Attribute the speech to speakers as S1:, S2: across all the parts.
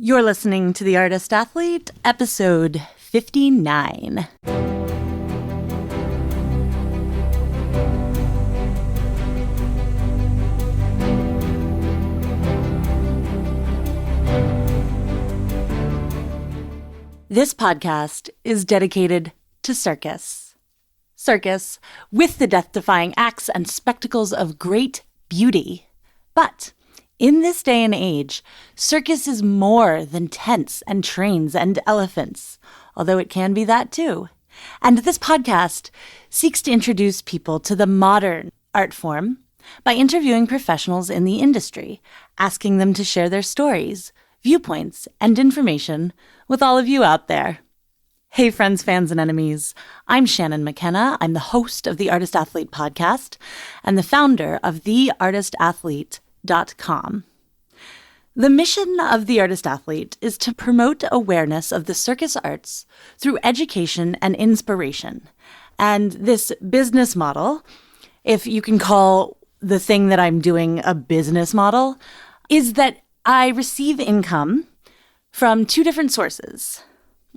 S1: You're listening to The Artist Athlete, episode 59. This podcast is dedicated to circus. Circus, with the death-defying acts and spectacles of great beauty. But in this day and age, circus is more than tents and trains and elephants, although it can be that too. And this podcast seeks to introduce people to the modern art form by interviewing professionals in the industry, asking them to share their stories, viewpoints, and information with all of you out there. Hey friends, fans, and enemies. I'm Shannon McKenna. I'm the host of the Artist Athlete podcast and the founder of theartistathlete.com. The mission of The Artist Athlete is to promote awareness of the circus arts through education and inspiration. And this business model, if you can call the thing that I'm doing a business model, is that I receive income from two different sources,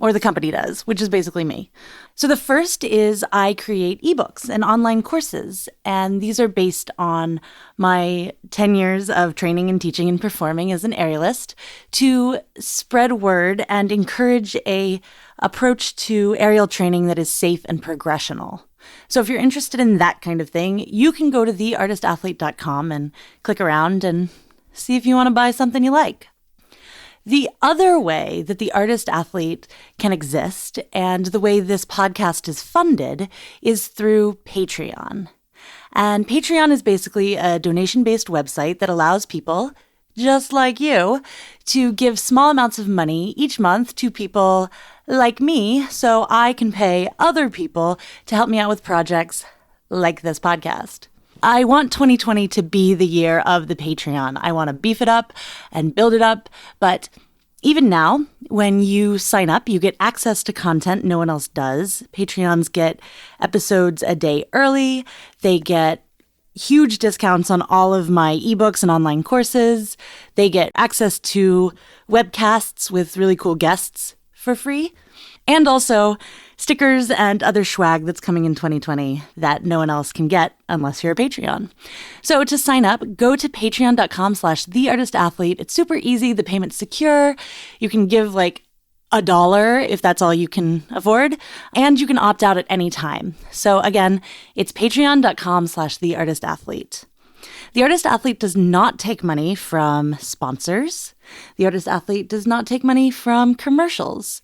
S1: or the company does, which is basically me. So the first is I create ebooks and online courses, and these are based on my 10 years of training and teaching and performing as an aerialist to spread word and encourage a approach to aerial training that is safe and progressional. So if you're interested in that kind of thing, you can go to theartistathlete.com and click around and see if you want to buy something you like. The other way that the Artist Athlete can exist, and the way this podcast is funded, is through Patreon. And Patreon is basically a donation-based website that allows people, just like you, to give small amounts of money each month to people like me, so I can pay other people to help me out with projects like this podcast. I want 2020 to be the year of the Patreon. I want to beef it up and build it up, but even now, when you sign up, you get access to content no one else does. Patreons get episodes a day early. They get huge discounts on all of my ebooks and online courses. They get access to webcasts with really cool guests for free. And also stickers and other swag that's coming in 2020 that no one else can get unless you're a Patreon. So to sign up, go to patreon.com/theartistathlete. It's super easy. The payment's secure. You can give like $1 if that's all you can afford, and you can opt out at any time. So again, it's patreon.com/theartistathlete. The Artist Athlete does not take money from sponsors. The Artist Athlete does not take money from commercials.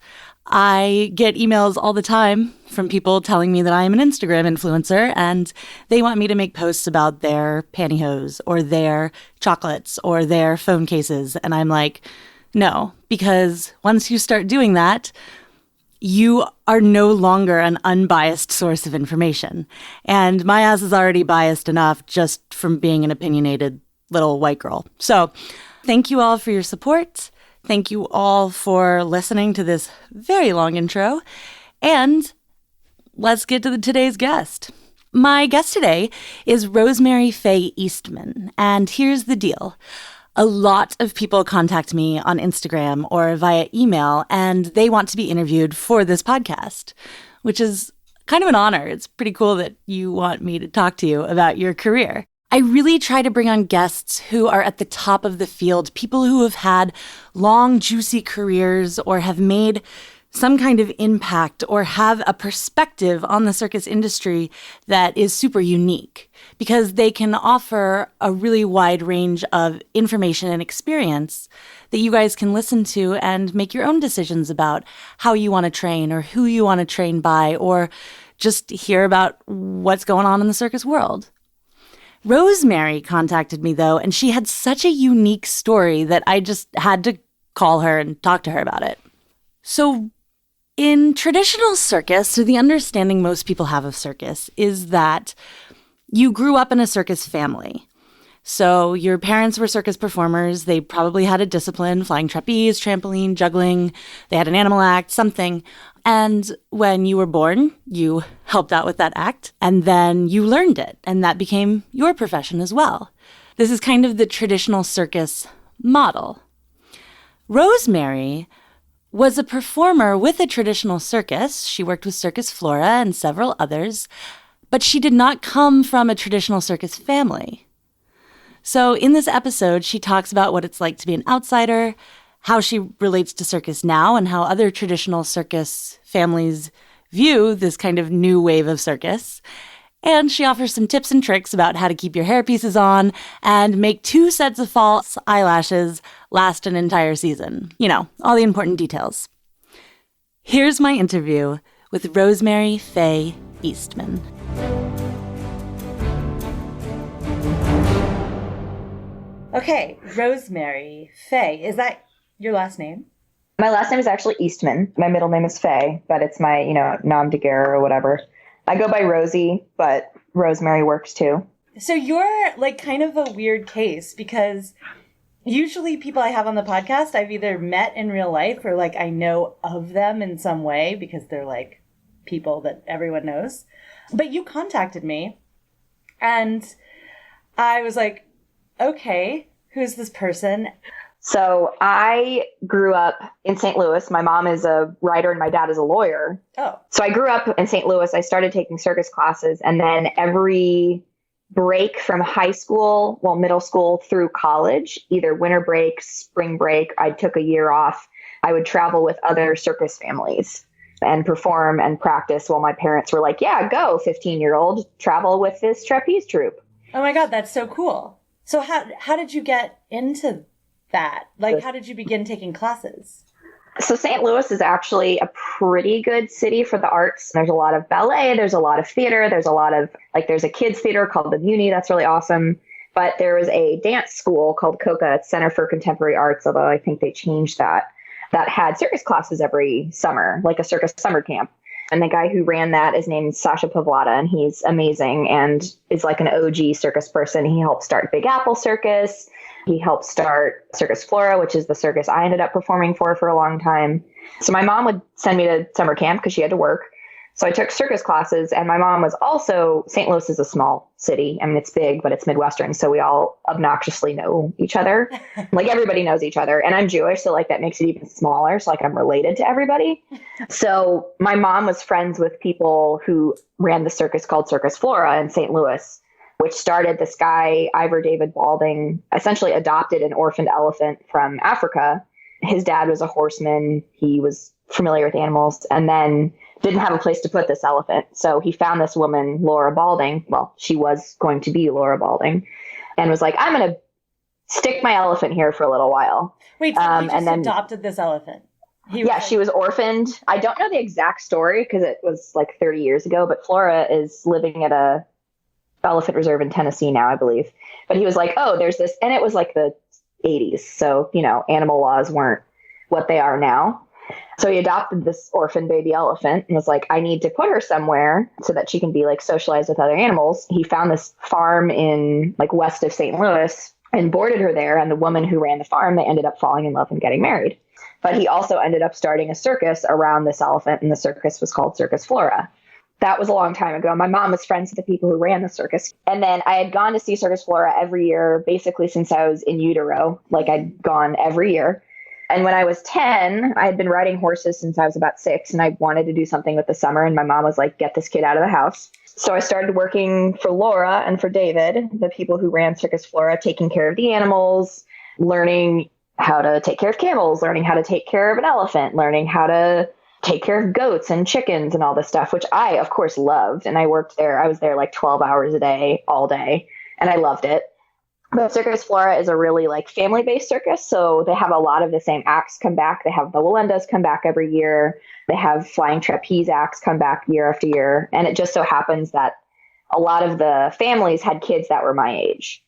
S1: I get emails all the time from people telling me that I am an Instagram influencer and they want me to make posts about their pantyhose or their chocolates or their phone cases. And I'm like, no, because once you start doing that, you are no longer an unbiased source of information. And my ass is already biased enough just from being an opinionated little white girl. So thank you all for your support. Thank you all for listening to this very long intro. And let's get to today's guest. My guest today is Rosemary Faye Eastman. And here's the deal. A lot of people contact me on Instagram or via email, and they want to be interviewed for this podcast, which is kind of an honor. It's pretty cool that you want me to talk to you about your career. I really try to bring on guests who are at the top of the field, people who have had long, juicy careers or have made some kind of impact or have a perspective on the circus industry that is super unique because they can offer a really wide range of information and experience that you guys can listen to and make your own decisions about how you want to train or who you want to train by or just hear about what's going on in the circus world. Rosemary contacted me, though, and she had such a unique story that I just had to call her and talk to her about it. So, in traditional circus, so the understanding most people have of circus is that you grew up in a circus family. So your parents were circus performers. They probably had a discipline, flying trapeze, trampoline, juggling. They had an animal act, something. And when you were born, you helped out with that act, and then you learned it, and that became your profession as well. This is kind of the traditional circus model. Rosemary was a performer with a traditional circus. She worked with Circus Flora and several others, but she did not come from a traditional circus family. So in this episode, she talks about what it's like to be an outsider, how she relates to circus now, and how other traditional circus families view this kind of new wave of circus. And she offers some tips and tricks about how to keep your hairpieces on and make 2 sets of false eyelashes last an entire season. You know, all the important details. Here's my interview with Rosemary Faye Eastman. Okay, Rosemary Faye, is that your last name?
S2: My last name is actually Eastman. My middle name is Faye, but it's my, nom de guerre or whatever. I go by Rosie, but Rosemary works too.
S1: So you're like kind of a weird case because usually people I have on the podcast, I've either met in real life or like I know of them in some way because they're like people that everyone knows. But you contacted me and I was like, okay, who's this person?
S2: So I grew up in St. Louis. My mom is a writer and my dad is a lawyer.
S1: Oh.
S2: So I grew up in St. Louis. I started taking circus classes. And then every break from high school, middle school through college, either winter break, spring break, I took a year off. I would travel with other circus families and perform and practice while my parents were like, yeah, go 15-year-old, travel with this trapeze troupe.
S1: Oh my God, that's so cool. So how did you get into that? Like, how did you begin taking classes?
S2: So St. Louis is actually a pretty good city for the arts. There's a lot of ballet. There's a lot of theater. There's a lot of, there's a kids theater called the Muni. That's really awesome. But there is a dance school called COCA, it's Center for Contemporary Arts, although I think they changed that had circus classes every summer, like a circus summer camp. And the guy who ran that is named Sasha Pavlata, and he's amazing and is like an OG circus person. He helped start Big Apple Circus. He helped start Circus Flora, which is the circus I ended up performing for a long time. So my mom would send me to summer camp because she had to work. So I took circus classes, and my mom was also, St. Louis is a small city. I mean, it's big, but it's Midwestern. So we all obnoxiously know each other. Like everybody knows each other. And I'm Jewish, so like that makes it even smaller. So like I'm related to everybody. So my mom was friends with people who ran the circus called Circus Flora in St. Louis, which started this guy, Ivor David Balding, essentially adopted an orphaned elephant from Africa. His dad was a horseman. He was familiar with animals and then didn't have a place to put this elephant. So he found this woman, Laura Balding. Well, she was going to be Laura Balding, and was like, I'm going to stick my elephant here for a little while.
S1: Wait, so he just adopted this elephant?
S2: She was orphaned. I don't know the exact story because it was like 30 years ago, but Flora is living at a elephant reserve in Tennessee now, I believe. But he was like, oh, there's this, and it was like the 80s. So, animal laws weren't what they are now. So he adopted this orphan baby elephant and was like, I need to put her somewhere so that she can be like socialized with other animals. He found this farm in like west of St. Louis and boarded her there. And the woman who ran the farm, they ended up falling in love and getting married. But he also ended up starting a circus around this elephant, and the circus was called Circus Flora. That was a long time ago. My mom was friends with the people who ran the circus. And then I had gone to see Circus Flora every year, basically since I was in utero. Like I'd gone every year. And when I was 10, I had been riding horses since I was about 6, and I wanted to do something with the summer. And my mom was like, get this kid out of the house. So I started working for Laura and for David, the people who ran Circus Flora, taking care of the animals, learning how to take care of camels, learning how to take care of an elephant, learning how to take care of goats and chickens and all this stuff, which I, of course, loved. And I worked there. I was there like 12 hours a day, all day, and I loved it. But Circus Flora is a really like family-based circus. So they have a lot of the same acts come back. They have the Walendas come back every year. They have flying trapeze acts come back year after year. And it just so happens that a lot of the families had kids that were my age.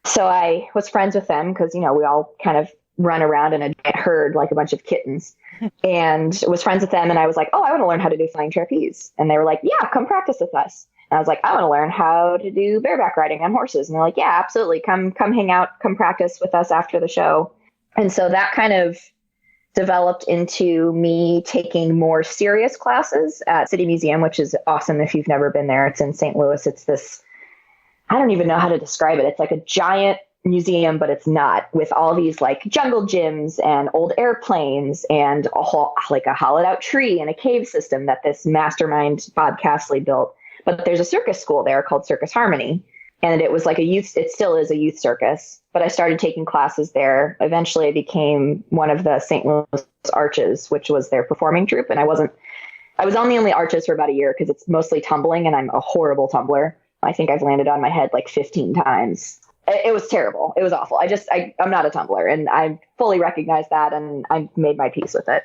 S2: So I was friends with them because, we all kind of run around in a herd like a bunch of kittens, and was friends with them. And I was like, oh, I want to learn how to do flying trapeze. And they were like, yeah, come practice with us. And I was like, I want to learn how to do bareback riding on horses. And they're like, yeah, absolutely. Come hang out, come practice with us after the show. And so that kind of developed into me taking more serious classes at City Museum, which is awesome if you've never been there. It's in St. Louis. It's this, I don't even know how to describe it. It's like a giant museum, but it's not, with all these like jungle gyms and old airplanes and like a hollowed out tree and a cave system that this mastermind Bob Castley built. But there's a circus school there called Circus Harmony. And it was like it still is a youth circus, but I started taking classes there. Eventually I became one of the St. Louis Arches, which was their performing troupe. And I was on the only Arches for about a year because it's mostly tumbling and I'm a horrible tumbler. I think I've landed on my head like 15 times. It was terrible. It was awful. I'm not a tumbler, and I fully recognize that, and I made my peace with it.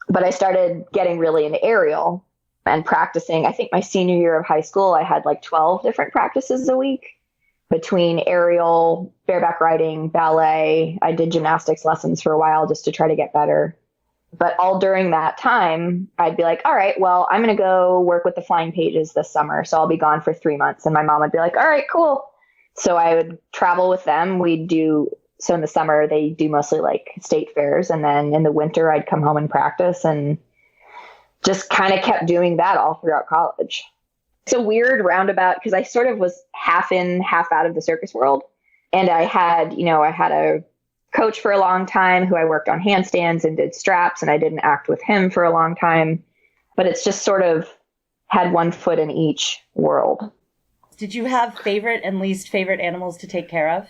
S2: But I started getting really into aerial and practicing. I think my senior year of high school, I had like 12 different practices a week between aerial, bareback riding, ballet. I did gymnastics lessons for a while just to try to get better. But all during that time, I'd be like, all right, well, I'm going to go work with the Flying Pages this summer. So I'll be gone for 3 months. And my mom would be like, all right, cool. So I would travel with them. So in the summer, they do mostly like state fairs. And then in the winter, I'd come home and practice and just kind of kept doing that all throughout college. It's a weird roundabout because I sort of was half in, half out of the circus world. And I had a coach for a long time who I worked on handstands and did straps, and I didn't act with him for a long time. But it's just sort of had one foot in each world.
S1: Did you have favorite and least favorite animals to take care of?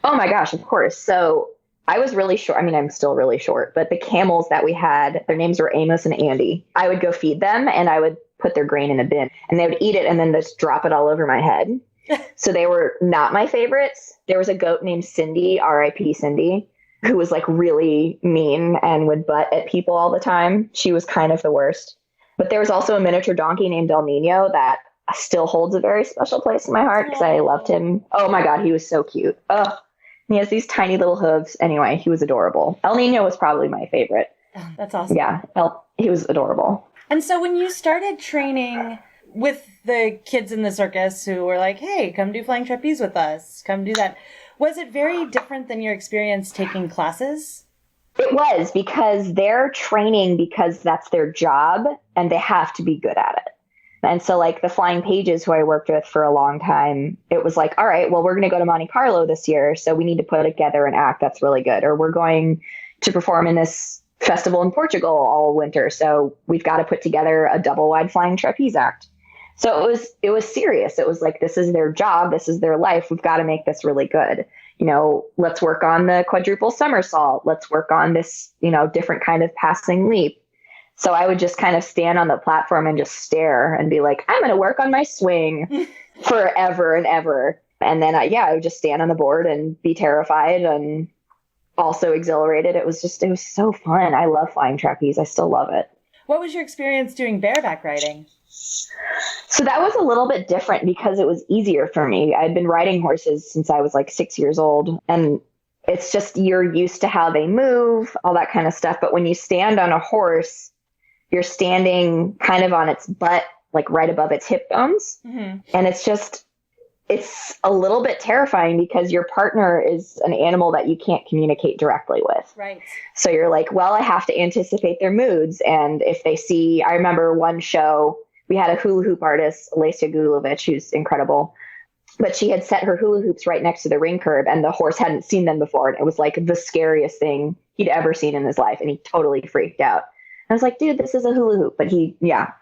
S2: Oh my gosh, of course. So I was really short. I mean, I'm still really short, but the camels that we had, their names were Amos and Andy. I would go feed them and I would put their grain in a bin and they would eat it and then just drop it all over my head. So they were not my favorites. There was a goat named Cindy, R.I.P. Cindy, who was like really mean and would butt at people all the time. She was kind of the worst. But there was also a miniature donkey named El Nino that still holds a very special place in my heart because I loved him. Oh my God, he was so cute. Oh, he has these tiny little hooves. Anyway, he was adorable. El Nino was probably my favorite.
S1: Oh, that's awesome.
S2: Yeah, he was adorable.
S1: And so when you started training with the kids in the circus who were like, hey, come do flying trapeze with us, come do that, was it very different than your experience taking classes?
S2: It was, because they're training because that's their job and they have to be good at it. And so like the Flying Pages, who I worked with for a long time, it was like, all right, well, we're going to go to Monte Carlo this year, so we need to put together an act that's really good. Or we're going to perform in this festival in Portugal all winter, so we've got to put together a double wide flying trapeze act. So it was serious. It was like, this is their job. This is their life. We've got to make this really good. Let's work on the quadruple somersault. Let's work on this, different kind of passing leap. So I would just kind of stand on the platform and just stare and be like, I'm going to work on my swing forever and ever. And then I would just stand on the board and be terrified and also exhilarated. It was so fun. I love flying trapeze. I still love it.
S1: What was your experience doing bareback riding?
S2: So that was a little bit different because it was easier for me. I'd been riding horses since I was like 6 years old, and it's just, you're used to how they move, all that kind of stuff. But when you stand on a horse, you're standing kind of on its butt, like right above its hip bones. Mm-hmm. And it's a little bit terrifying because your partner is an animal that you can't communicate directly with.
S1: Right.
S2: So you're like, well, I have to anticipate their moods. And if they see, I remember one show, we had a hula hoop artist, Alasia Gulovich, who's incredible, but she had set her hula hoops right next to the ring curb and the horse hadn't seen them before. And it was like the scariest thing he'd ever seen in his life. And he totally freaked out. I was like, dude, this is a hula hoop. But he,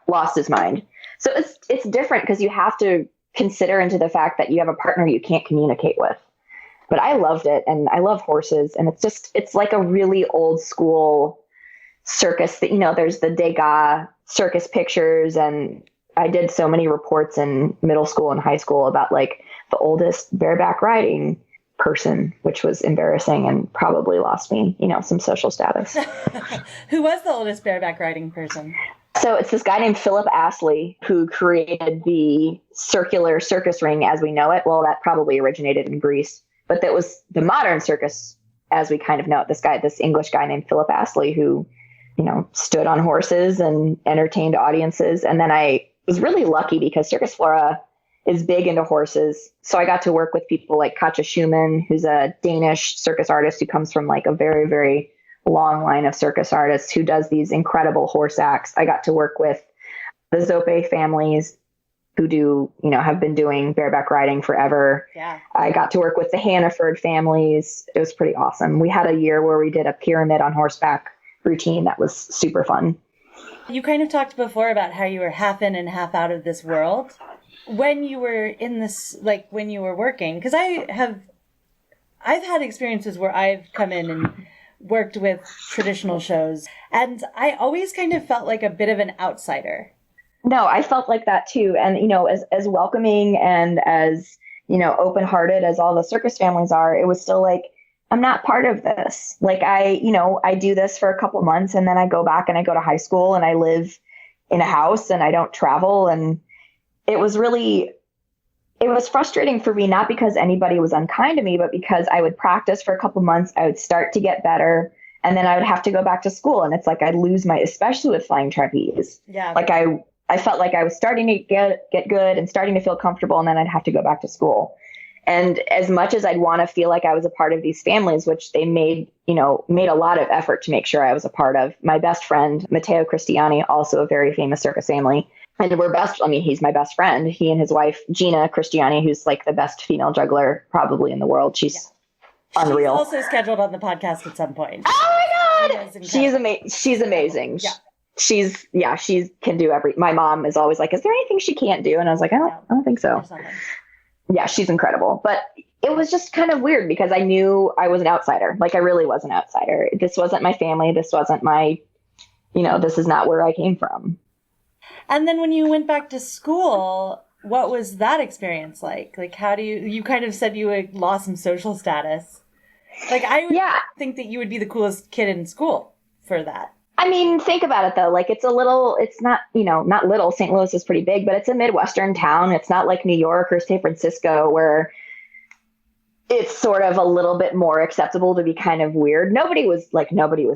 S2: lost his mind. So it's different because you have to consider into the fact that you have a partner you can't communicate with. But I loved it. And I love horses. And it's like a really old school circus that, there's the Degas circus pictures. And I did so many reports in middle school and high school about like the oldest bareback riding person, which was embarrassing and probably lost me, some social status.
S1: Who was the oldest bareback riding person?
S2: So it's this guy named Philip Astley who created the circular circus ring as we know it. Well, that probably originated in Greece, but that was the modern circus as we kind of know it. This English guy named Philip Astley who, stood on horses and entertained audiences. And then I was really lucky because Circus Flora is big into horses. So I got to work with people like Katja Schumann, who's a Danish circus artist who comes from like a very, very long line of circus artists who does these incredible horse acts. I got to work with the Zope families. who do, have been doing bareback riding forever.
S1: Yeah.
S2: I got to work with the Hannaford families. It was pretty awesome. We had a year where we did a pyramid on horseback routine that was super fun.
S1: You kind of talked before about how you were half in and half out of this world. When you were in this, like when you were working, because I've had experiences where I've come in and worked with traditional shows, and I always kind of felt like a bit of an outsider.
S2: No, I felt like that too. And, as welcoming and as, open-hearted as all the circus families are, it was still like, I'm not part of this. Like I do this for a couple months and then I go back and I go to high school and I live in a house and I don't travel. And it was frustrating for me, not because anybody was unkind to me, but because I would practice for a couple months. I would start to get better. And then I would have to go back to school. And it's like, I'd lose especially with flying trapeze.
S1: Yeah.
S2: Like I felt like I was starting to get good and starting to feel comfortable. And then I'd have to go back to school. And as much as I'd want to feel like I was a part of these families, which they made a lot of effort to make sure I was a part of, my best friend, Matteo Cristiani, also a very famous circus family. And he's my best friend. He and his wife, Gina Cristiani, who's like the best female juggler probably in the world. She's unreal.
S1: She's also scheduled on the podcast at some point.
S2: Oh my God. She's amazing.
S1: Yeah.
S2: She can do my mom is always like, is there anything she can't do? And I was like, I don't think so. Yeah, she's incredible. But it was just kind of weird because I knew I was an outsider. Like I really was an outsider. This wasn't my family. This wasn't my, this is not where I came from.
S1: And then when you went back to school, what was that experience like? Like, how do you kind of said you had lost some social status. Like I would think that you would be the coolest kid in school for that.
S2: I mean, think about it though. Like it's not, not little. St. Louis is pretty big, but it's a Midwestern town. It's not like New York or San Francisco where it's sort of a little bit more acceptable to be kind of weird. Nobody was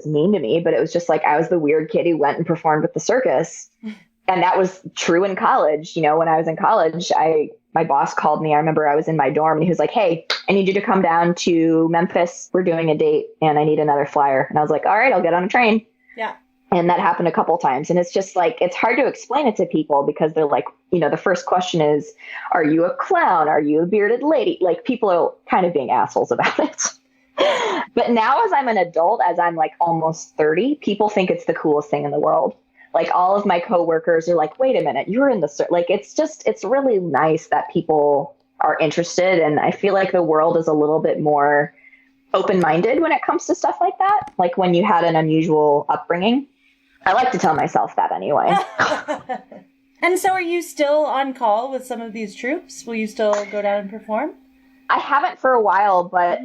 S2: mean to me, but it was just like, I was the weird kid who went and performed with the circus. And that was true in college. When I was in college, my boss called me. I remember I was in my dorm and he was like, hey, I need you to come down to Memphis. We're doing a date and I need another flyer. And I was like, all right, I'll get on a train.
S1: Yeah.
S2: And that happened a couple times. And it's just like, it's hard to explain it to people because they're like, the first question is, are you a clown? Are you a bearded lady? Like people are kind of being assholes about it. But now as I'm an adult, as I'm like almost 30, people think it's the coolest thing in the world. Like all of my coworkers are like, wait a minute, you're in the, like, it's really nice that people are interested. And I feel like the world is a little bit more open-minded when it comes to stuff like that. Like when you had an unusual upbringing. I like to tell myself that anyway.
S1: And so are you still on call with some of these troops? Will you still go down and perform?
S2: I haven't for a while, but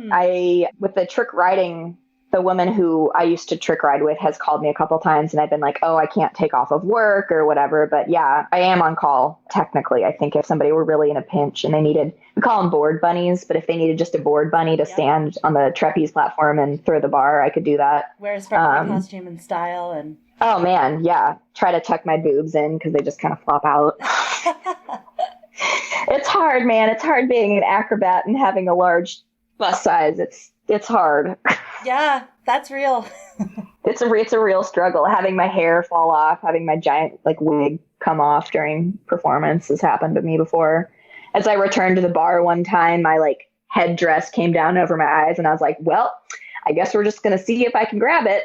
S2: with the trick riding, the woman who I used to trick ride with has called me a couple times and I've been like, oh, I can't take off of work or whatever. But yeah, I am on call. Technically, I think if somebody were really in a pinch and they needed, we call them board bunnies, but if they needed just a board bunny to stand on the trapeze platform and throw the bar, I could do that.
S1: Wear a sparkly costume and style and...
S2: Oh man, yeah. Try to tuck my boobs in because they just kind of flop out. It's hard, man. It's hard being an acrobat and having a large bust size. It's hard.
S1: Yeah, that's real.
S2: It's a real struggle. Having my hair fall off, having my giant wig come off during performance has happened to me before. As I returned to the bar one time, my headdress came down over my eyes and I was like, well, I guess we're just going to see if I can grab it.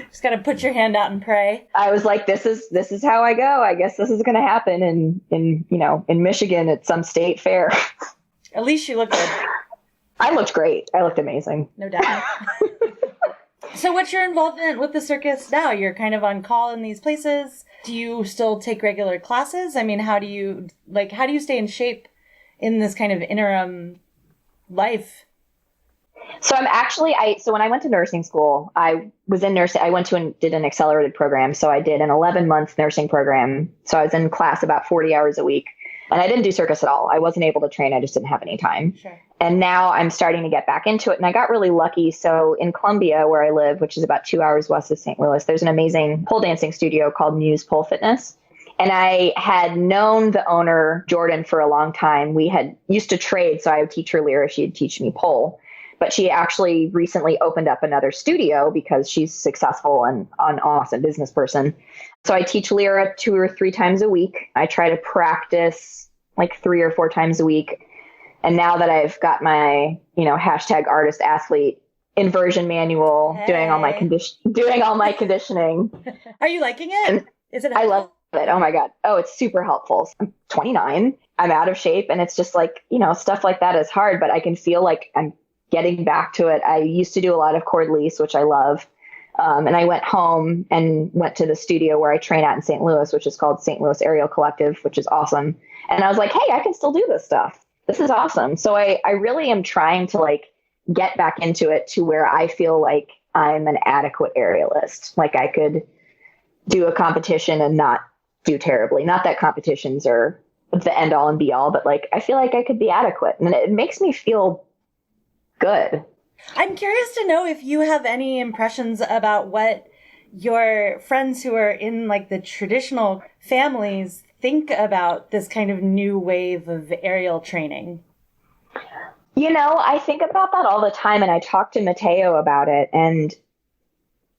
S1: Just got to put your hand out and pray.
S2: I was like, this is how I go. I guess this is going to happen in Michigan at some state fair.
S1: At least you look good.
S2: I looked great. I looked amazing.
S1: No doubt. So what's your involvement with the circus now? You're kind of on call in these places. Do you still take regular classes? I mean, how do you stay in shape in this kind of interim life?
S2: So so when I went to nursing school, I was in nursing. I went to and did an accelerated program. So I did an 11-month nursing program. So I was in class about 40 hours a week. And I didn't do circus at all. I wasn't able to train. I just didn't have any time.
S1: Sure.
S2: And now I'm starting to get back into it. And I got really lucky. So in Columbia, where I live, which is about 2 hours west of St. Louis, there's an amazing pole dancing studio called Muse Pole Fitness. And I had known the owner, Jordan, for a long time. We had used to trade. So I would teach her lyra. She'd teach me pole. but she actually recently opened up another studio because she's successful and an awesome business person. So I teach Lyra 2 or 3 times a week. I try to practice like 3 or 4 times a week. And now that I've got my, hashtag artist athlete inversion manual, doing all my conditioning.
S1: Are you liking it?
S2: And
S1: is it
S2: helpful? I love it. Oh my God. Oh, it's super helpful. I'm 29. I'm out of shape. And it's just like, stuff like that is hard, but I can feel like I'm getting back to it. I used to do a lot of cord lease, which I love. And I went home and went to the studio where I train at in St. Louis, which is called St. Louis Aerial Collective, which is awesome. And I was like, hey, I can still do this stuff. This is awesome. So I really am trying to like get back into it to where I feel like I'm an adequate aerialist. Like I could do a competition and not do terribly. Not that competitions are the end all and be all, but like I feel like I could be adequate, and it makes me feel good.
S1: I'm curious to know if you have any impressions about what your friends who are in like the traditional families think about this kind of new wave of aerial training.
S2: I think about that all the time, and I talk to Mateo about it, and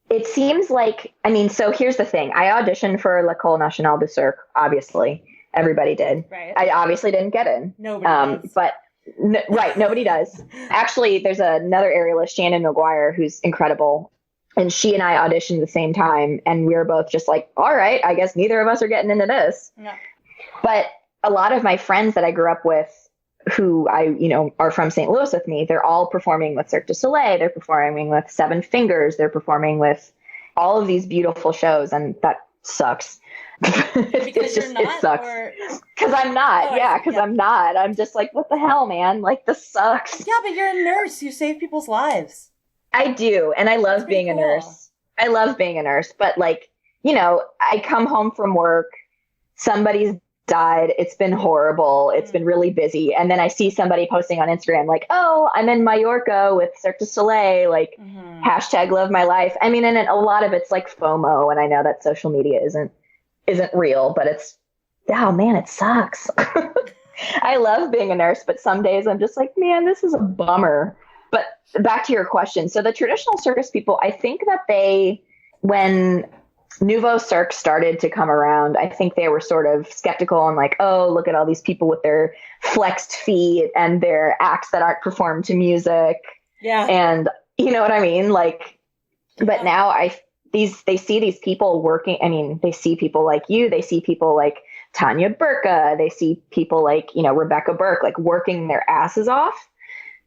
S2: it seems like, so here's the thing. I auditioned for l'École Nationale du Cirque, obviously. Everybody did.
S1: Right.
S2: I obviously didn't get in.
S1: Nobody does.
S2: But right, nobody does. Actually, there's another aerialist, Shannon McKenna, who's incredible. And she and I auditioned at the same time. And we were both just like, all right, I guess neither of us are getting into this.
S1: No.
S2: But a lot of my friends that I grew up with who are from St. Louis with me, they're all performing with Cirque du Soleil. They're performing with Seven Fingers. They're performing with all of these beautiful shows. And that sucks.
S1: Because you're not?
S2: It sucks. Because I'm not. I'm not. I'm just like, what the hell, man? Like, this sucks.
S1: Yeah, but you're a nurse. You save people's lives.
S2: I do. And I love being a nurse. I love being a nurse. But like, I come home from work, somebody's died. It's been horrible. It's been really busy. And then I see somebody posting on Instagram like, oh, I'm in Mallorca with Cirque du Soleil, like hashtag love my life. And a lot of it's like FOMO. And I know that social media isn't real, but it's, oh man, it sucks. I love being a nurse, but some days I'm just like, man, this is a bummer. But back to your question. So the traditional circus people, I think that when Nouveau Cirque started to come around, I think they were sort of skeptical and like, oh, look at all these people with their flexed feet and their acts that aren't performed to music.
S1: Yeah.
S2: And you know what I mean? Like, but now they see these people working. They see people like you, they see people like Tanya Burka, they see people like, Rebecca Burke, like working their asses off.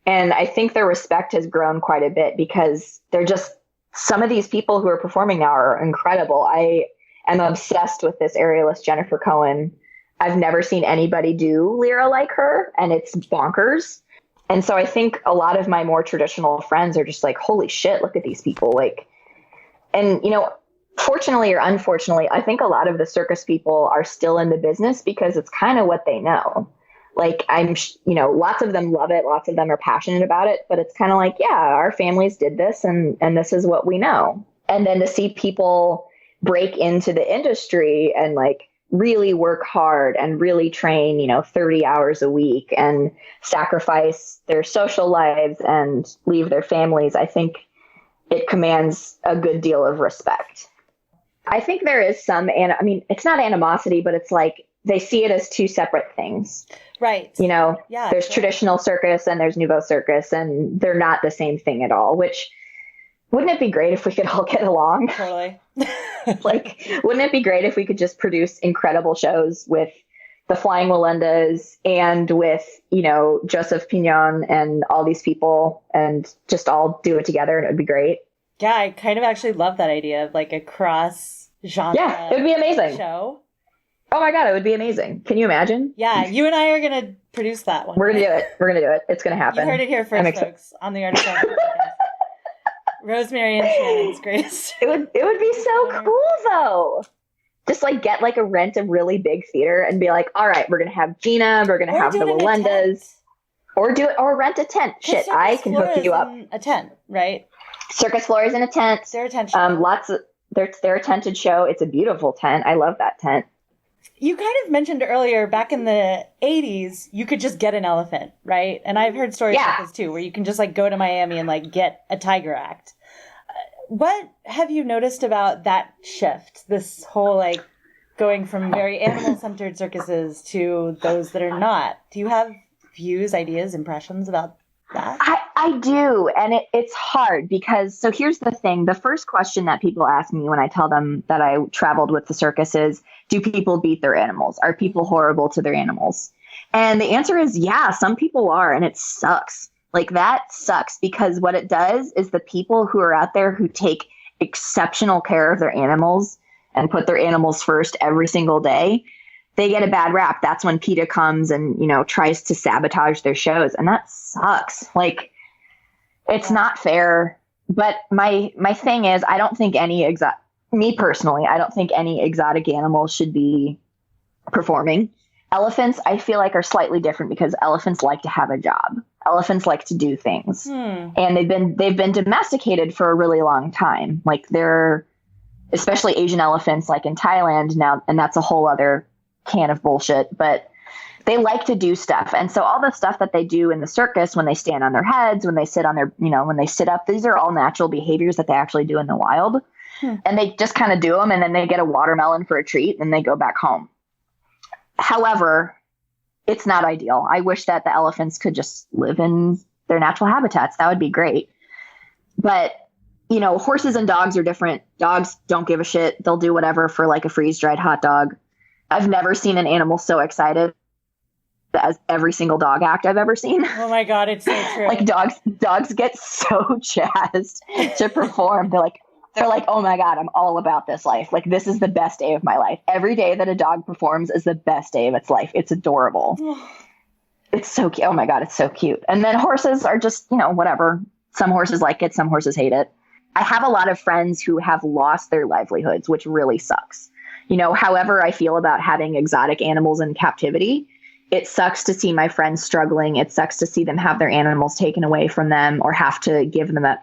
S2: And I think their respect has grown quite a bit because they're just, some of these people who are performing now are incredible. I am obsessed with this aerialist, Jennifer Cohen. I've never seen anybody do Lyra like her, and it's bonkers. And so I think a lot of my more traditional friends are just like, holy shit, look at these people. Like, and, fortunately or unfortunately, I think a lot of the circus people are still in the business because it's kind of what they know. Like lots of them love it. Lots of them are passionate about it, but it's kind of like, yeah, our families did this and this is what we know. And then to see people break into the industry and like really work hard and really train, 30 hours a week and sacrifice their social lives and leave their families, I think it commands a good deal of respect. I think there is some, it's not animosity, but it's like they see it as two separate things.
S1: Right.
S2: There's traditional circus and there's nouveau circus, and they're not the same thing at all, which wouldn't it be great if we could all get along?
S1: Totally.
S2: Like, wouldn't it be great if we could just produce incredible shows with the Flying Walendas and with, Joseph Pignon and all these people and just all do it together, and it would be great.
S1: Yeah, I kind of actually love that idea of like a cross genre.
S2: Yeah, it would be amazing.
S1: Show.
S2: Oh my God, it would be amazing. Can you imagine?
S1: Yeah, you and I are going to produce that one.
S2: We're going to do it. We're going to do it. It's going to happen.
S1: You heard it here first, folks, on the Artist Athlete podcast. Rosemary and Shannon's Grace.
S2: It would be so cool, though. Just like get like a rent a really big theater and be like, all right, we're going to have Gina, we're going to have the Walendas. Or rent a tent. Shit, I can hook you up.
S1: A tent, right?
S2: Circus Flora is in a tent.
S1: They're a tent show.
S2: They're a tented show. It's a beautiful tent. I love that tent.
S1: You kind of mentioned earlier, back in the 80s, you could just get an elephant, right? And I've heard stories like this too, where you can just like go to Miami and like get a tiger act. What have you noticed about that shift? This whole like going from very animal-centered circuses to those that are not. Do you have views, ideas, impressions about that?
S2: I do. And it's hard because, so here's the thing. The first question that people ask me when I tell them that I traveled with the circus is, do people beat their animals? Are people horrible to their animals? And the answer is, yeah, some people are. And it sucks. Like, that sucks, because what it does is the people who are out there who take exceptional care of their animals and put their animals first every single day, they get a bad rap. That's when PETA comes and, you know, tries to sabotage their shows. And that sucks. Like, it's not fair. But my thing is, I don't think me personally, I don't think any exotic animals should be performing. Elephants, I feel like, are slightly different because elephants like to have a job. Elephants like to do things. And they've been domesticated for a really long time. Like, they're, especially Asian elephants, like in Thailand now, and that's a whole other can of bullshit, but they like to do stuff. And so all the stuff that they do in the circus, when they stand on their heads, when they sit on their, you know, when they sit up, these are all natural behaviors that they actually do in the wild. And they just kind of do them, and then they get a watermelon for a treat, and they go back home. However, it's not ideal. I wish that the elephants could just live in their natural habitats. That would be great. But, you know, horses and dogs are different. Dogs don't give a shit. They'll do whatever for like a freeze-dried hot dog. I've never seen an animal so excited as every single dog act I've ever seen.
S1: Oh my God, it's so true.
S2: Like, dogs get so jazzed to perform. They're like, oh my God, I'm all about this life. Like, this is the best day of my life. Every day that a dog performs is the best day of its life. It's adorable. It's so cute. Oh my God, it's so cute. And then horses are just, you know, whatever. Some horses like it. Some horses hate it. I have a lot of friends who have lost their livelihoods, which really sucks. You know, however I feel about having exotic animals in captivity, it sucks to see my friends struggling. It sucks to see them have their animals taken away from them or have to give them up,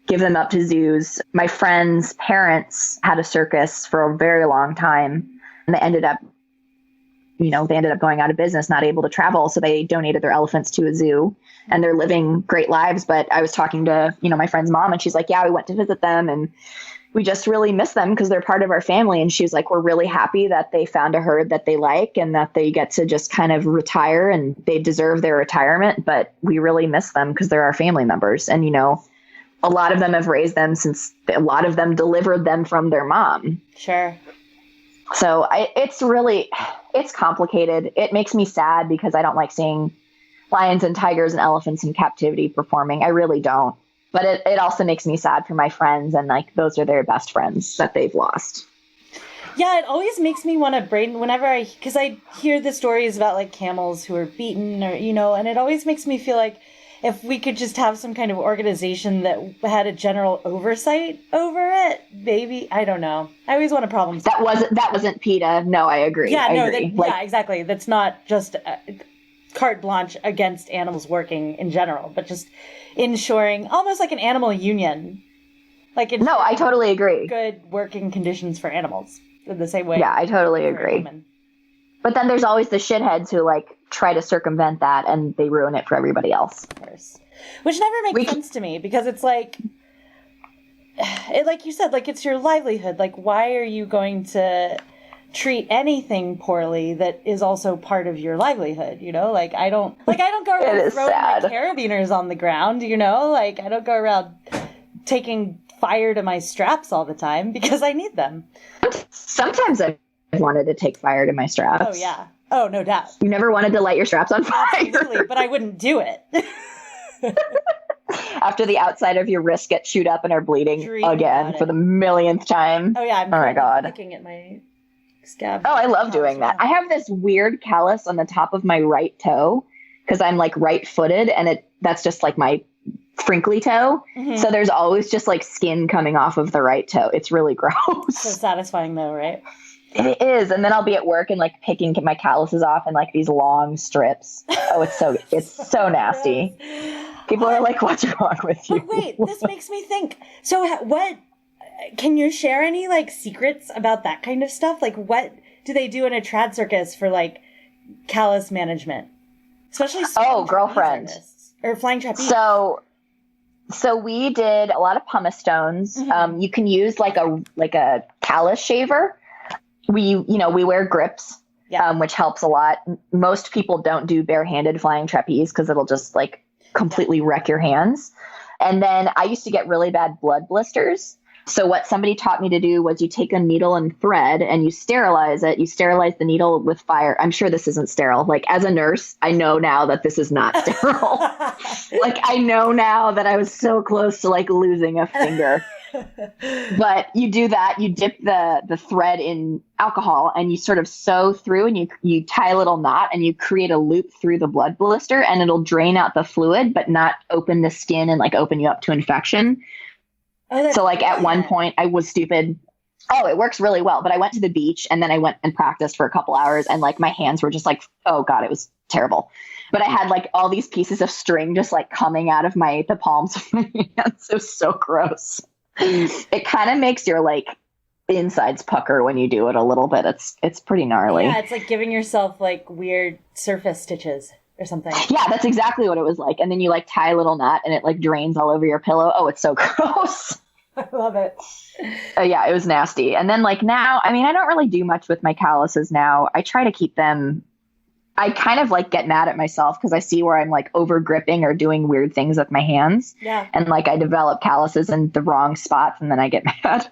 S2: give them up to zoos. My friend's parents had a circus for a very long time, and they ended up going out of business, not able to travel. So they donated their elephants to a zoo, and they're living great lives. But I was talking to, my friend's mom, and she's like, yeah, we went to visit them, and we just really miss them because they're part of our family. And she's like, we're really happy that they found a herd that they like and that they get to just kind of retire, and they deserve their retirement. But we really miss them because they're our family members. And, a lot of them have raised them since a lot of them delivered them from their mom.
S1: Sure.
S2: So it's complicated. It makes me sad because I don't like seeing lions and tigers and elephants in captivity performing. I really don't. But it also makes me sad for my friends, and like, those are their best friends that they've lost.
S1: Yeah, it always makes me want to because I hear the stories about like camels who are beaten or, and it always makes me feel like if we could just have some kind of organization that had a general oversight over it, maybe, I don't know. I always want a problem solve.
S2: That wasn't PETA. No, I agree.
S1: Yeah,
S2: I agree.
S1: Yeah, exactly. That's not just carte blanche against animals working in general, but just ensuring almost like an animal union. No,
S2: I totally agree.
S1: Good working conditions for animals in the same way.
S2: Yeah, I totally agree. But then there's always the shitheads who like try to circumvent that, and they ruin it for everybody else.
S1: Of course. Which never makes sense to me, because it's like you said, like, it's your livelihood. Like, why are you going to treat anything poorly that is also part of your livelihood? Like, I don't go around throwing my carabiners on the ground, like, I don't go around taking fire to my straps all the time because I need them.
S2: Sometimes I wanted to take fire to my straps.
S1: Oh, yeah. Oh, no doubt.
S2: You never wanted to light your straps on fire?
S1: Absolutely, but I wouldn't do it.
S2: After the outside of your wrist gets chewed up and are bleeding again for the millionth time.
S1: Oh, yeah.
S2: Oh, my God.
S1: Looking at my scab.
S2: Oh, I love doing that. I have this weird callus on the top of my right toe because I'm like right-footed, and that's just like my frinkly toe. Mm-hmm. So there's always just like skin coming off of the right toe. It's really gross.
S1: So satisfying though, right?
S2: It is. And then I'll be at work and like picking my calluses off in like these long strips. Oh, it's so nasty. People are like, what's wrong with you?
S1: But wait, this makes me think. So what, can you share any like secrets about that kind of stuff? Like, what do they do in a trad circus for like callus management? Especially
S2: girlfriend
S1: artists, or flying trapeze.
S2: So we did a lot of pumice stones. You can use like a callus shaver. We wear grips, which helps a lot. Most people don't do barehanded flying trapeze because it'll just like completely wreck your hands. And then I used to get really bad blood blisters. So what somebody taught me to do was you take a needle and thread and you sterilize it. You sterilize the needle with fire. I'm sure this isn't sterile. Like as a nurse, I know now that this is not sterile. Like I know now that I was so close to like losing a finger. But you do that, you dip the thread in alcohol and you sort of sew through and you tie a little knot and you create a loop through the blood blister and it'll drain out the fluid, but not open the skin and like open you up to infection. So like at one point I was stupid. Oh, it works really well. But I went to the beach and then I went and practiced for a couple hours and like my hands were just like, oh God, it was terrible. But I had like all these pieces of string just like coming out of the palms of my hands. It was so gross. It kind of makes your like insides pucker when you do it a little bit. It's pretty gnarly.
S1: Yeah, it's like giving yourself like weird surface stitches or something.
S2: Yeah, that's exactly what it was like. And then you like tie a little knot and it like drains all over your pillow. Oh, it's so gross.
S1: I love it.
S2: Oh yeah, it was nasty. And then like now, I mean, I don't really do much with my calluses now. I try to keep them. I kind of like get mad at myself because I see where I'm like over gripping or doing weird things with my hands.
S1: Yeah.
S2: And like I develop calluses in the wrong spots and then I get mad.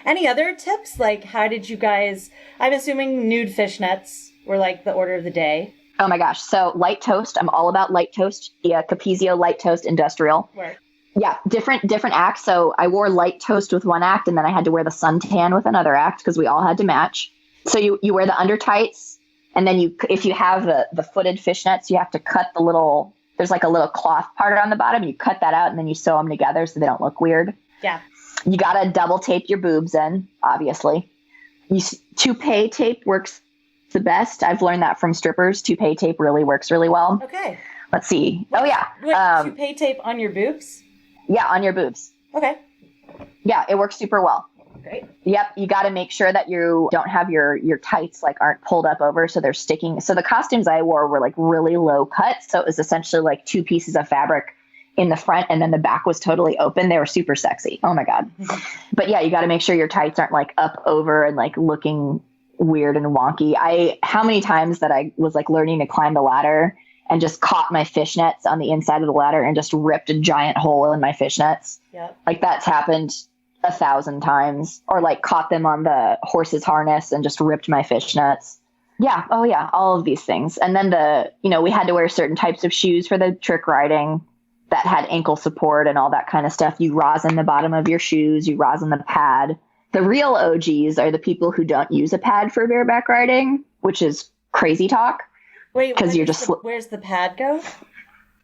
S1: Any other tips? Like how did you guys, I'm assuming nude fishnets were like the order of the day.
S2: Oh my gosh. So light toast. I'm all about light toast. Yeah. Capizio light toast industrial.
S1: Right.
S2: Yeah. Different acts. So I wore light toast with one act and then I had to wear the suntan with another act because we all had to match. So you wear the under tights and then if you have the footed fishnets, you have to cut there's like a little cloth part on the bottom. You cut that out and then you sew them together so they don't look weird.
S1: Yeah.
S2: You got to double tape your boobs in, obviously. Toupee tape works the best. I've learned that from strippers. Toupee tape really works really well.
S1: Okay.
S2: Let's see. Oh, yeah.
S1: Wait, toupee tape on your boobs?
S2: Yeah, on your boobs.
S1: Okay.
S2: Yeah, it works super well.
S1: Great.
S2: Yep. You got to make sure that you don't have your tights like aren't pulled up over so they're sticking. So the costumes I wore were like really low cut. So it was essentially like two pieces of fabric in the front and then the back was totally open. They were super sexy. Oh my God. But yeah, you got to make sure your tights aren't like up over and like looking weird and wonky. How many times that I was like learning to climb the ladder and just caught my fishnets on the inside of the ladder and just ripped a giant hole in my fishnets.
S1: Yep.
S2: Like that's happened 1,000 times, or like caught them on the horse's harness and just ripped my fishnets. Yeah. Oh yeah. All of these things. And then we had to wear certain types of shoes for the trick riding that had ankle support and all that kind of stuff. You rosin the bottom of your shoes, you rosin the pad. The real OGs are the people who don't use a pad for bareback riding, which is crazy talk.
S1: Wait, because where's the pad go?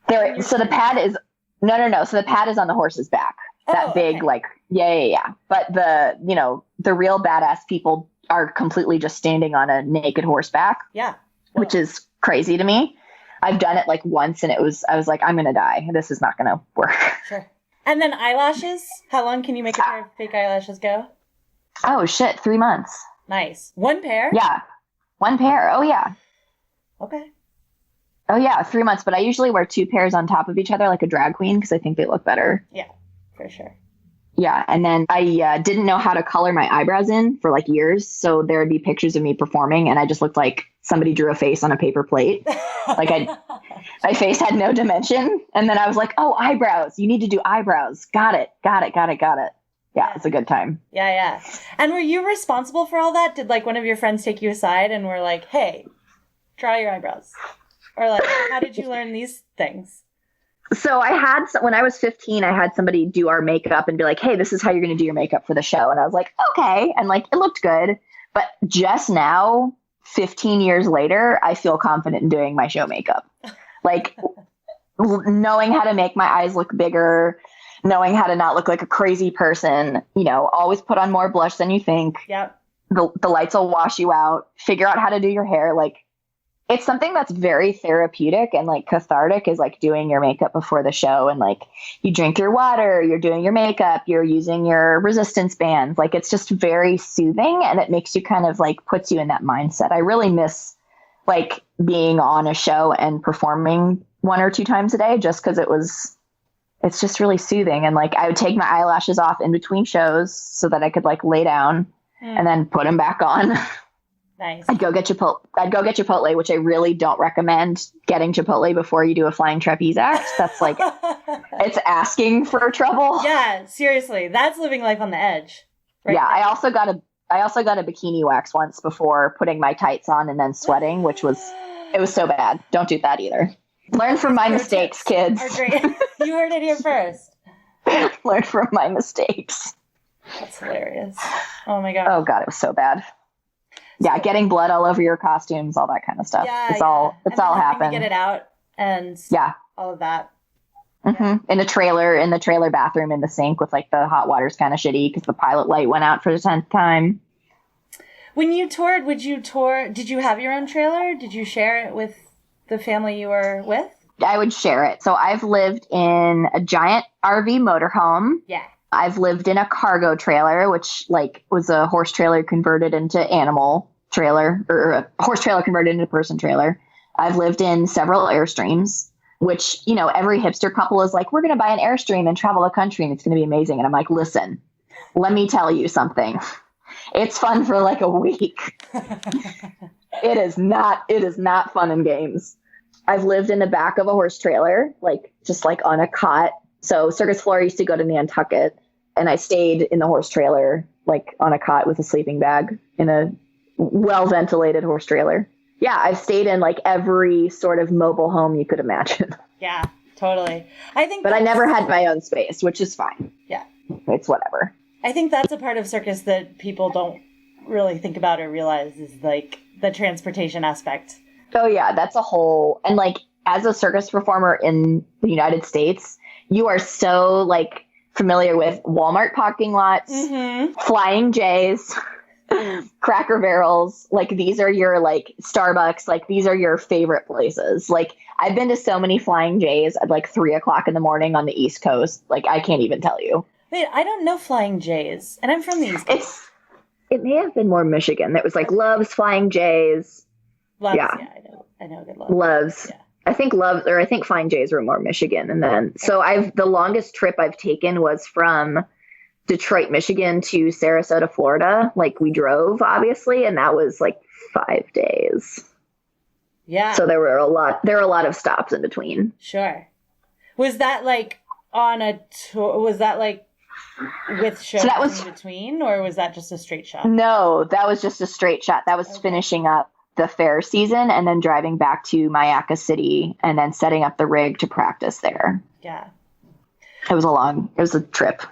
S2: There. So the pad is no. So the pad is on the horse's back. That big, okay. Like, yeah. But the real badass people are completely just standing on a naked horseback.
S1: Yeah.
S2: Cool. Which is crazy to me. I've done it like once and I was like, I'm going to die. This is not going to work.
S1: Sure. And then eyelashes. How long can you make a pair of fake eyelashes go?
S2: Oh shit. 3 months.
S1: Nice. One pair?
S2: Yeah. One pair. Oh yeah.
S1: Okay.
S2: Oh yeah. 3 months. But I usually wear 2 pairs on top of each other like a drag queen because I think they look better.
S1: Yeah. For sure.
S2: Yeah. And then I didn't know how to color my eyebrows in for like years. So there would be pictures of me performing and I just looked like somebody drew a face on a paper plate. Like my face had no dimension. And then I was like, oh, eyebrows. You need to do eyebrows. Got it. Yeah. It's a good time.
S1: Yeah. And were you responsible for all that? Did like one of your friends take you aside and were like, hey, draw your eyebrows? Or like, how did you learn these things?
S2: So when I was 15, I had somebody do our makeup and be like, hey, this is how you're going to do your makeup for the show. And I was like, okay. And like, it looked good. But just now, 15 years later, I feel confident in doing my show makeup. Like knowing how to make my eyes look bigger, knowing how to not look like a crazy person, always put on more blush than you think.
S1: Yep.
S2: The lights will wash you out, figure out how to do your hair. Like it's something that's very therapeutic and like cathartic, is like doing your makeup before the show, and like you drink your water, you're doing your makeup, you're using your resistance bands. Like it's just very soothing, and it makes you kind of like puts you in that mindset. I really miss like being on a show and performing 1 or 2 times a day, just because it's just really soothing. And like I would take my eyelashes off in between shows so that I could like lay down and then put them back on.
S3: Nice.
S2: I'd go get Chipotle, which I really don't recommend getting Chipotle before you do a flying trapeze act. That's like, it's asking for trouble.
S3: Yeah, seriously. That's living life on the edge. Right
S2: yeah.
S3: now.
S2: I also got a bikini wax once before putting my tights on and then sweating, it was so bad. Don't do that either. Learn from my mistakes, kids.
S3: Are great. You heard it here first.
S2: Learn from my mistakes.
S3: That's hilarious. Oh my God.
S2: Oh God, it was so bad. Yeah, getting blood all over your costumes, all that kind of stuff.
S3: Yeah,
S2: it's all happened.
S3: Get it out and all of that.
S2: Mm-hmm. In the trailer bathroom in the sink with like the hot water's kind of shitty because the pilot light went out for the 10th time.
S3: When you toured, did you have your own trailer? Did you share it with the family you were with?
S2: I would share it. So I've lived in a giant RV motorhome.
S3: Yeah.
S2: I've lived in a cargo trailer, which like was a horse trailer converted into animal trailer, or a horse trailer converted into person trailer. I've lived in several Airstreams, which, you know, every hipster couple is like, we're going to buy an Airstream and travel the country and it's going to be amazing. And I'm like, listen, let me tell you something. It's fun for like a week. It is not fun and games. I've lived in the back of a horse trailer, like just like on a cot. So Circus Flora used to go to Nantucket, and I stayed in the horse trailer, like on a cot with a sleeping bag in a well-ventilated horse trailer. Yeah, I've stayed in like every sort of mobile home you could imagine.
S3: Yeah, totally. But
S2: I never had my own space, which is fine.
S3: Yeah.
S2: It's whatever.
S3: I think that's a part of circus that people don't really think about or realize is like the transportation aspect.
S2: Oh yeah, that's a whole, and like as a circus performer in the United States, you are so like familiar with Walmart parking lots, Flying J's, Cracker Barrels. Like these are your like Starbucks. Like these are your favorite places. Like I've been to so many Flying J's at like 3:00 in the morning on the East Coast. Like I can't even tell you.
S3: Wait, I don't know Flying J's, and I'm from the East Coast.
S2: It may have been more Michigan. That was like Love's, Flying J's.
S3: Loves,
S2: yeah,
S3: I know good Loves.
S2: Loves.
S3: Yeah.
S2: I think Flying J's were more Michigan. And then, so the longest trip I've taken was from Detroit, Michigan to Sarasota, Florida. Like we drove, obviously, and that was like 5 days.
S3: Yeah.
S2: So there were a lot of stops in between.
S3: Sure. Was that like on a tour? Was that like with shows in between, or was that just a straight shot?
S2: No, that was just a straight shot. That was finishing up the fair season and then driving back to Mayaca City and then setting up the rig to practice there.
S3: Yeah.
S2: It was a trip.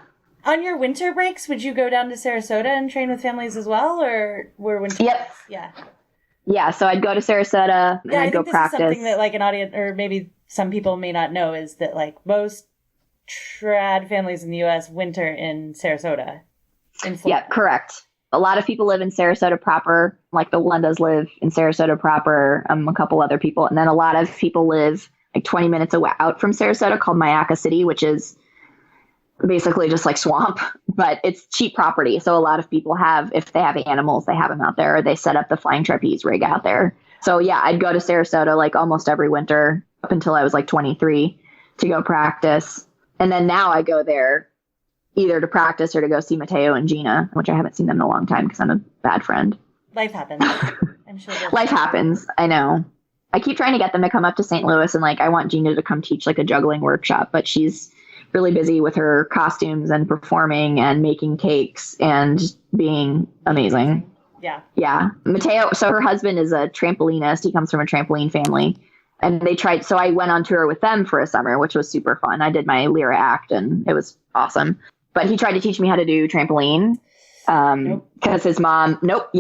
S3: On your winter breaks, would you go down to Sarasota and train with families as well, or were winter breaks? Yeah.
S2: Yeah, so I'd go to Sarasota and I'd go practice.
S3: Is something that like an audience, or maybe some people may not know, is that like most trad families in the U.S. winter in Sarasota.
S2: Yeah, correct. A lot of people live in Sarasota proper, like the Lendas live in Sarasota proper, a couple other people. And then a lot of people live like 20 minutes out from Sarasota called Mayaca City, which is basically just like swamp, but it's cheap property. So a lot of people if they have animals, they have them out there, or they set up the flying trapeze rig out there. So yeah, I'd go to Sarasota like almost every winter up until I was like 23 to go practice. And then now I go there either to practice or to go see Mateo and Gina, which I haven't seen them in a long time because I'm a bad friend.
S3: Life happens. I'm sure.
S2: Life happens. I know. I keep trying to get them to come up to St. Louis, and like I want Gina to come teach like a juggling workshop, but she's really busy with her costumes and performing and making cakes and being amazing.
S3: Yeah.
S2: Yeah. Mateo, so her husband is a trampolinist. He comes from a trampoline family. And so I went on tour with them for a summer, which was super fun. I did my Lyra act and it was awesome. But he tried to teach me how to do trampoline because his mom, nope,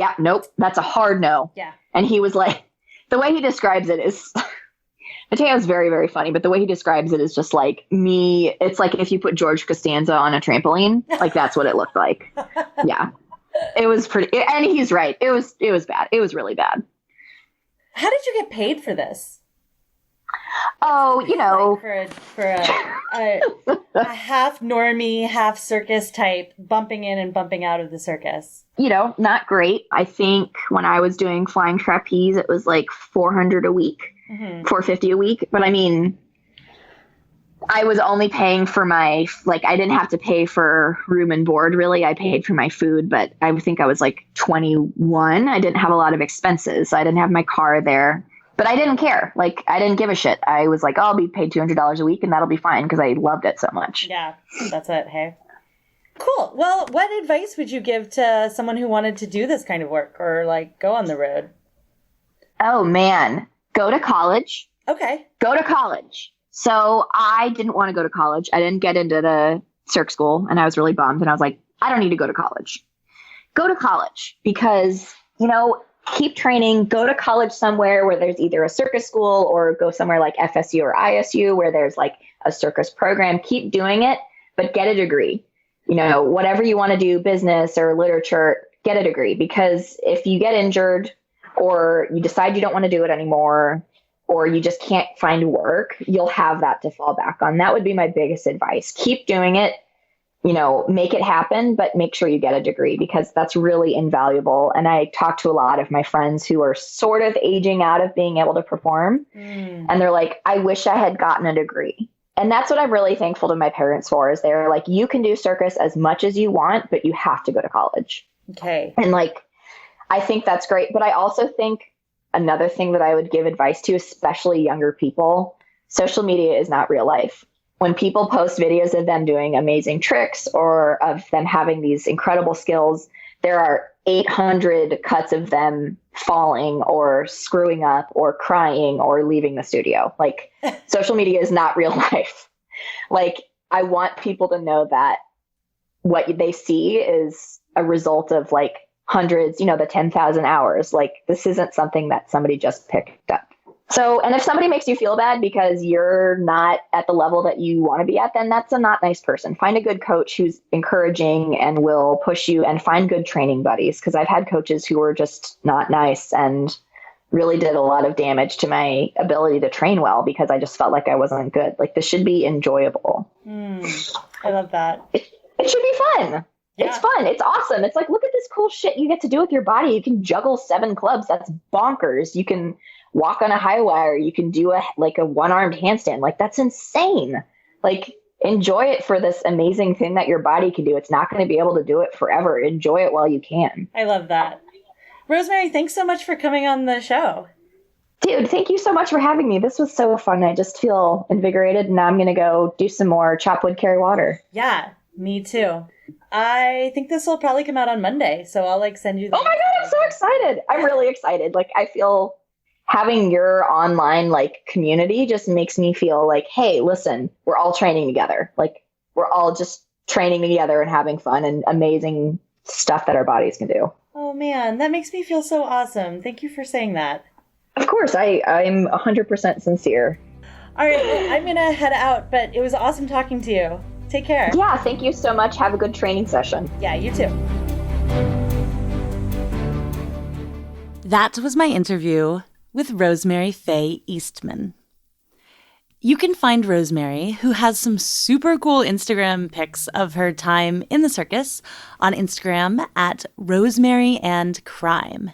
S2: that's a hard no.
S3: Yeah.
S2: And he was like, the way he describes it is, Mateo's very, very funny, but the way he describes it is just like me. It's like if you put George Costanza on a trampoline, like that's what it looked like. Yeah. It was pretty, and he's right. It was bad. It was really bad.
S3: How did you get paid for this?
S2: Oh, you know,
S3: Like for a half normie, half circus type bumping in and bumping out of the circus.
S2: you know, not great. I think when I was doing flying trapeze, it was like 400 a week, 450 a week. But I mean, I was only paying for my, like, I didn't have to pay for room and board, really. I paid for my food, but I think I was like 21. I didn't have a lot of expenses. I didn't have my car there, but I didn't care. Like, I didn't give a shit. I was like, oh, I'll be paid $200 a week and that'll be fine because I loved it so much.
S3: Yeah, that's it. Hey. Cool. Well, what advice would you give to someone who wanted to do this kind of work or like go on the road?
S2: Oh, man. Go to college.
S3: Okay.
S2: Go to college. So I didn't want to go to college. I didn't get into the Cirque school and I was really bummed. And I was like, I don't need to go to college. Go to college because, you know, keep training. Go to college somewhere where there's either a circus school or go somewhere like FSU or ISU where there's like a circus program. Keep doing it, but get a degree. You know, whatever you want to do, business or literature, get a degree. Because if you get injured or you decide you don't want to do it anymore, or you just can't find work, you'll have that to fall back on. That would be my biggest advice. Keep doing it, you know, make it happen, but make sure you get a degree because that's really invaluable. And I talk to a lot of my friends who are sort of aging out of being able to perform. And they're like, I wish I had gotten a degree. And that's what I'm really thankful to my parents for is they're like, you can do circus as much as you want, but you have to go to college.
S3: Okay.
S2: And like, I think that's great. But I also think another thing that I would give advice to, especially younger people, social media is not real life. When people post videos of them doing amazing tricks or of them having these incredible skills, there are 800 cuts of them falling or screwing up or crying or leaving the studio. Like social media is not real life. Like I want people to know that what they see is a result of like hundreds, you know, the 10,000 hours. Like this isn't something that somebody just picked up. So, and if somebody makes you feel bad because you're not at the level that you want to be at, then that's a not nice person. Find a good coach who's encouraging and will push you, and find good training buddies. Because I've had coaches who were just not nice and really did a lot of damage to my ability to train well because I just felt like I wasn't good. Like this should be enjoyable.
S3: I love that.
S2: It should be fun. Yeah. It's fun. It's awesome. It's like, look at this cool shit you get to do with your body. You can juggle 7 clubs. That's bonkers. You can walk on a high wire. You can do a one-armed handstand. Like that's insane. Like enjoy it for this amazing thing that your body can do. It's not going to be able to do it forever. Enjoy it while you can.
S3: I love that. Rosemary, thanks so much for coming on the show.
S2: Dude, thank you so much for having me. This was so fun. I just feel invigorated, and now I'm going to go do some more chop wood, carry water.
S3: Yeah, me too. I think this will probably come out on Monday, so I'll send you the...
S2: Oh my God, I'm so excited. I'm really excited. I feel having your online community just makes me feel like, hey, listen, we're all training together. We're all just training together and having fun and amazing stuff that our bodies can do.
S3: Oh man, that makes me feel so awesome. Thank you for saying that.
S2: Of course, I'm 100% sincere.
S3: All right, well, I'm going to head out, but it was awesome talking to you. Take care.
S2: Yeah, thank you so much. Have a good training session.
S3: Yeah, you too.
S1: That was my interview with Rosemary Faye Eastman. You can find Rosemary, who has some super cool Instagram pics of her time in the circus, on Instagram at Rosemary and Crime.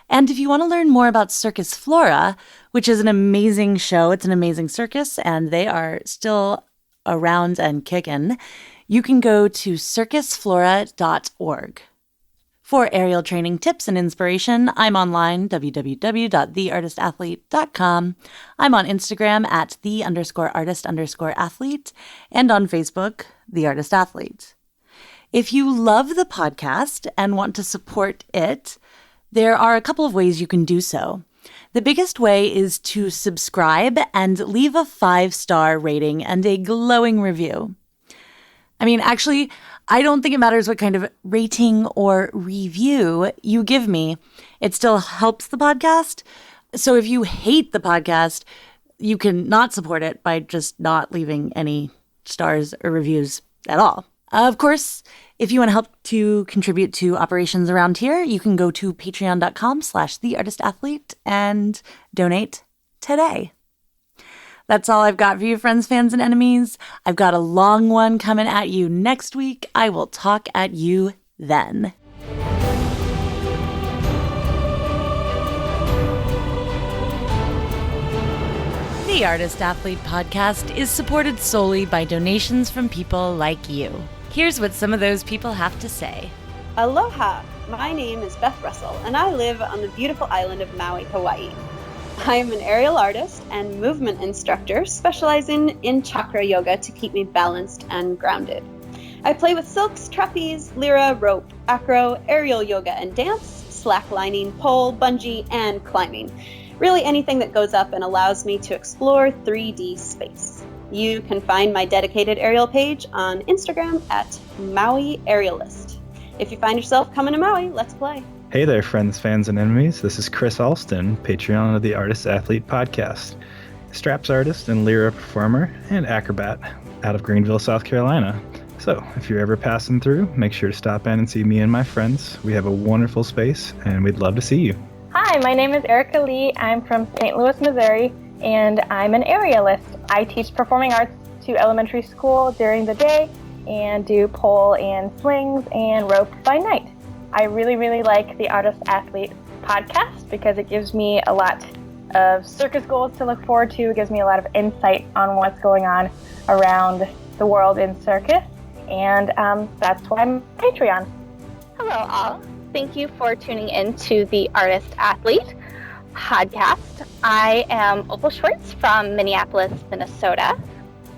S1: And if you want to learn more about Circus Flora, which is an amazing show, it's an amazing circus, and they are still around and kicking, you can go to circusflora.org. For aerial training tips and inspiration, I'm online, www.theartistathlete.com. I'm on Instagram at @the_artist_athlete, and on Facebook, The Artist Athlete. If you love the podcast and want to support it, there are a couple of ways you can do so. The biggest way is to subscribe and leave a 5-star rating and a glowing review. I mean, actually, I don't think it matters what kind of rating or review you give me. It still helps the podcast. So if you hate the podcast, you can not support it by just not leaving any stars or reviews at all. Of course, If you want to help to contribute to operations around here, you can go to patreon.com/theartistathlete and donate today. That's all I've got for you, friends, fans, and enemies. I've got a long one coming at you next week. I will talk at you then. The Artist Athlete Podcast is supported solely by donations from people like you. Here's what some of those people have to say.
S4: Aloha! My name is Beth Russell, and I live on the beautiful island of Maui, Hawaii. I am an aerial artist and movement instructor specializing in chakra yoga to keep me balanced and grounded. I play with silks, trapeze, lyra, rope, acro, aerial yoga and dance, slacklining, pole, bungee, and climbing. Really anything that goes up and allows me to explore 3D space. You can find my dedicated aerial page on Instagram at Maui Aerialist. If you find yourself coming to Maui, let's play.
S5: Hey there, friends, fans, and enemies. This is Chris Alston, Patreon of the Artist Athlete Podcast, straps artist and lyra performer and acrobat out of Greenville, South Carolina. So if you're ever passing through, make sure to stop in and see me and my friends. We have a wonderful space, and we'd love to see you.
S6: Hi, my name is Erica Lee. I'm from St. Louis, Missouri, and I'm an aerialist. I teach performing arts to elementary school during the day and do pole and slings and rope by night. I really like the Artist Athlete Podcast because it gives me a lot of circus goals to look forward to. It gives me a lot of insight on what's going on around the world in circus, and that's why I'm Patreon.
S7: Hello all. Thank you for tuning in to the Artist Athlete Podcast. I am Opal Schwartz from Minneapolis, Minnesota.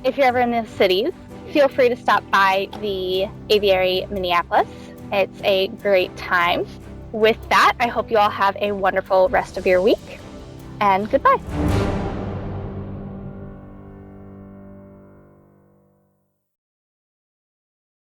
S7: If you're ever in the cities, feel free to stop by the Aviary Minneapolis. It's a great time. With that, I hope you all have a wonderful rest of your week, and goodbye.